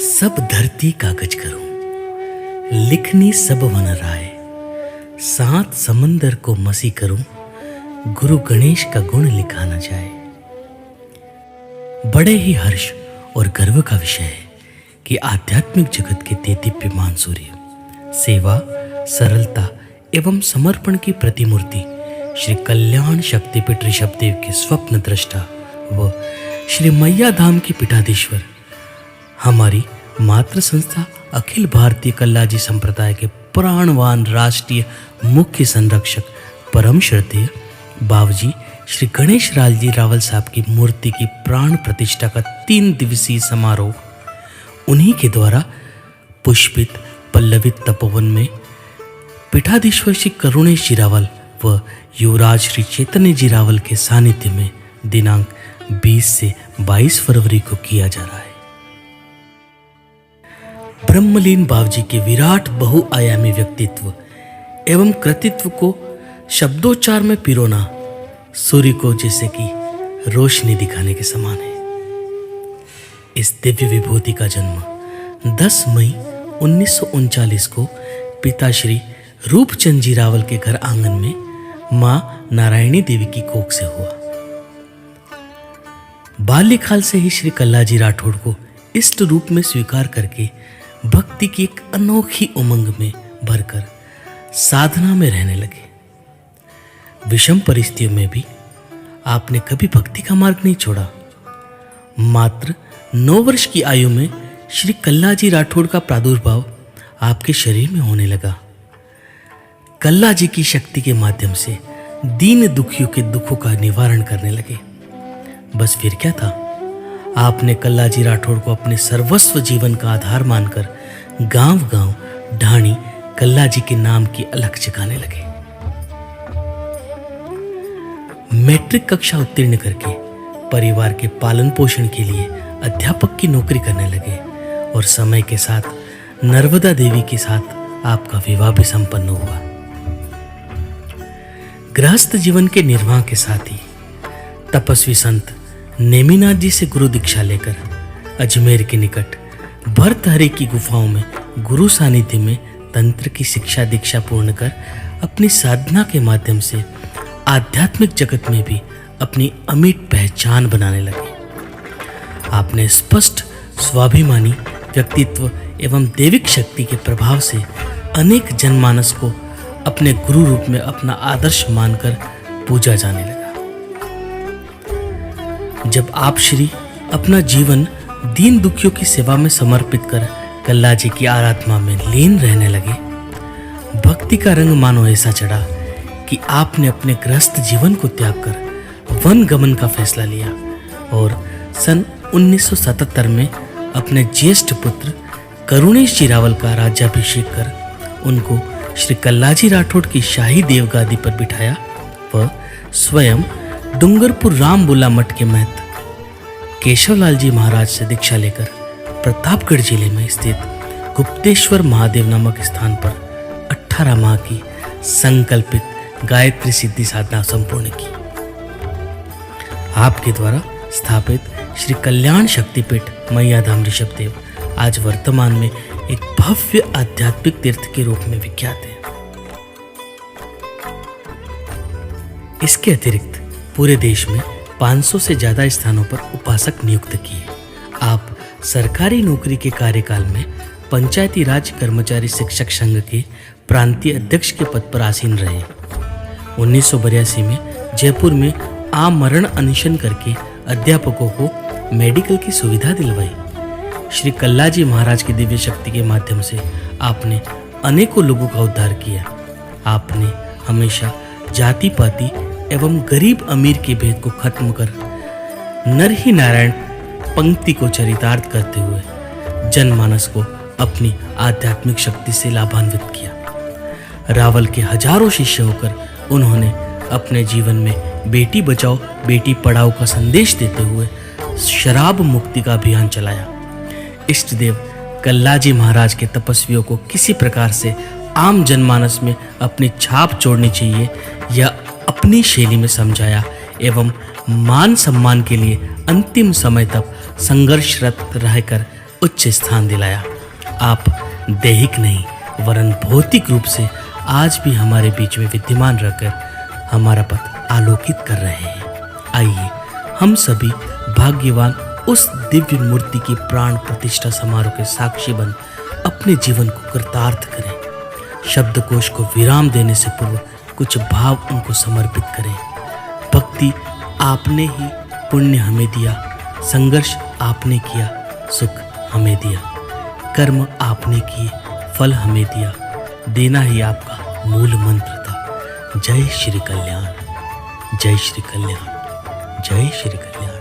सब धरती कागज करूं, लिखनी सब वन राय, सात समंदर को मसी करूं, गुरु गणेश का गुण लिखा न जाए। बड़े ही हर्ष और गर्व का विषय है कि आध्यात्मिक जगत के देदीप्यमान सूर्य, सेवा, सरलता एवं समर्पण की प्रतिमूर्ति श्री कल्याण शक्तिपीठ ऋषभदेव के स्वप्न दृष्टा व श्री मैया धाम की पीठाधीश्वर, हमारी मातृ संस्था अखिल भारतीय कल्लाजी संप्रदाय के प्राणवान राष्ट्रीय मुख्य संरक्षक परम श्रद्धेय बाबूजी श्री गणेश लाल जी रावल साहब की मूर्ति की प्राण प्रतिष्ठा का 3 दिवसीय समारोह उन्हीं के द्वारा पुष्पित पल्लवित तपोवन में पीठाधीश्वर श्री करुणेश जी रावल व युवराज श्री चैतन्य जी रावल के सानिध्य में दिनांक 20 से 22 फरवरी को किया जा रहा है। ब्रह्मलीन बाबूजी के विराट बहुआयामी व्यक्तित्व एवं कृतित्व को शब्दोच्चार में पिरोना सूर्य को जैसे कि रोशनी दिखाने के समान है। इस दिव्य विभूति का जन्म 10 मई 1939 को पिताश्री रूपचंद जी रावल के घर आंगन में मां नारायणी देवी की कोख से हुआ। बाल्यकाल से ही श्री कल्लाजी राठौड़ को इष्ट रूप में स्वीकार करके भक्ति की एक अनोखी उमंग में भरकर साधना में रहने लगे। विषम परिस्थितियों में भी आपने कभी भक्ति का मार्ग नहीं छोड़ा। मात्र 9 वर्ष की आयु में श्री कल्लाजी राठौड़ का प्रादुर्भाव आपके शरीर में होने लगा। कल्लाजी की शक्ति के माध्यम से दीन दुखियों के दुखों का निवारण करने लगे। बस फिर क्या था, आपने कल्लाजी राठौड़ को अपने सर्वस्व जीवन का आधार मानकर गांव-गांव ढाणी कल्लाजी के नाम की अलख जगाने लगे। मैट्रिक कक्षा उत्तीर्ण करके परिवार के पालन पोषण के लिए अध्यापक की नौकरी करने लगे और समय के साथ नर्मदा देवी के साथ आपका विवाह भी संपन्न हुआ। गृहस्थ जीवन के निर्वाह के साथ ही तपस्वी संत नेमिनाथ जी से गुरु दीक्षा लेकर अजमेर के निकट भर्तहरि की गुफाओं में गुरु सानिध्य में तंत्र की शिक्षा दीक्षा पूर्ण कर अपनी साधना के माध्यम से आध्यात्मिक जगत में भी अपनी अमिट पहचान बनाने लगे। आपने स्पष्ट स्वाभिमानी व्यक्तित्व एवं दैविक शक्ति के प्रभाव से अनेक जनमानस को अपने गुरु रूप में अपना आदर्श मानकर पूजा जाने लगा। जब आप श्री अपना जीवन दीन दुखियों की सेवा में समर्पित कर कल्लाजी की आराधना में लीन रहने लगे, भक्ति का रंग मानो ऐसा चढ़ा कि आपने अपने गृहस्थ जीवन को त्याग कर वन गमन का फैसला लिया और सन 1977 में अपने ज्येष्ठ पुत्र करुणेश जी रावल का राज्याभिषेक कर उनको श्री कल्लाजी राठौड़ की शाही देवगादी पर बिठाया व स्वयं डूंगरपुर रामबुला मठ के महंत केशवलाल जी महाराज से दीक्षा लेकर प्रतापगढ़ जिले में स्थित गुप्तेश्वर महादेव नामक स्थान पर 18 माह की संकल्पित गायत्री सिद्धि साधना संपूर्ण की। आपके द्वारा स्थापित श्री कल्याण शक्तिपीठ मैया धाम ऋषभदेव आज वर्तमान में एक भव्य आध्यात्मिक तीर्थ के रूप में विख्यात है। इसके अतिरिक्त पूरे देश में 500 से ज्यादा स्थानों पर उपासक नियुक्त किए। आप सरकारी नौकरी के कार्यकाल में पंचायती राज कर्मचारी शिक्षक संघ के प्रांतीय अध्यक्ष के पद पर आसीन रहे। 1982 में जयपुर में आमरण अनशन करके अध्यापकों को मेडिकल की सुविधा दिलवाई। श्री कल्लाजी महाराज की दिव्य शक्ति के माध्यम से आपने अनेकों लोगों का उद्धार किया। आपने हमेशा जाति पाति एवं गरीब अमीर के भेद को खत्म कर नर ही नारायण पंक्ति को चरितार्थ करते हुए जनमानस को अपनी आध्यात्मिक शक्ति से लाभान्वित किया। रावल के हजारों शिष्य होकर उन्होंने अपने जीवन में बेटी बचाओ बेटी पढ़ाओ का संदेश देते हुए शराब मुक्ति का अभियान चलाया। इष्टदेव कल्लाजी महाराज के तपस्वियों को किसी प्रकार से आम जनमानस में अपनी छाप छोड़नी चाहिए या अपनी शैली में समझाया एवं मान सम्मान के लिए अंतिम समय तक संघर्षरत रहकर उच्च स्थान दिलाया। आप दैहिक नहीं वरन भौतिक रूप से आज भी हमारे बीच में विद्यमान रहकर हमारा पथ आलोकित कर रहे हैं। आइए हम सभी भाग्यवान उस दिव्य मूर्ति की प्राण प्रतिष्ठा समारोह के साक्षी बन अपने जीवन को कृतार्थ करें। शब्दकोश को विराम देने से पूर्व कुछ भाव उनको समर्पित करें। भक्ति आपने ही पुण्य हमें दिया, संघर्ष आपने किया, सुख हमें दिया, कर्म आपने किए, फल हमें दिया, देना ही आपका मूल मंत्र था। जय श्री कल्याण, जय श्री कल्याण, जय श्री कल्याण।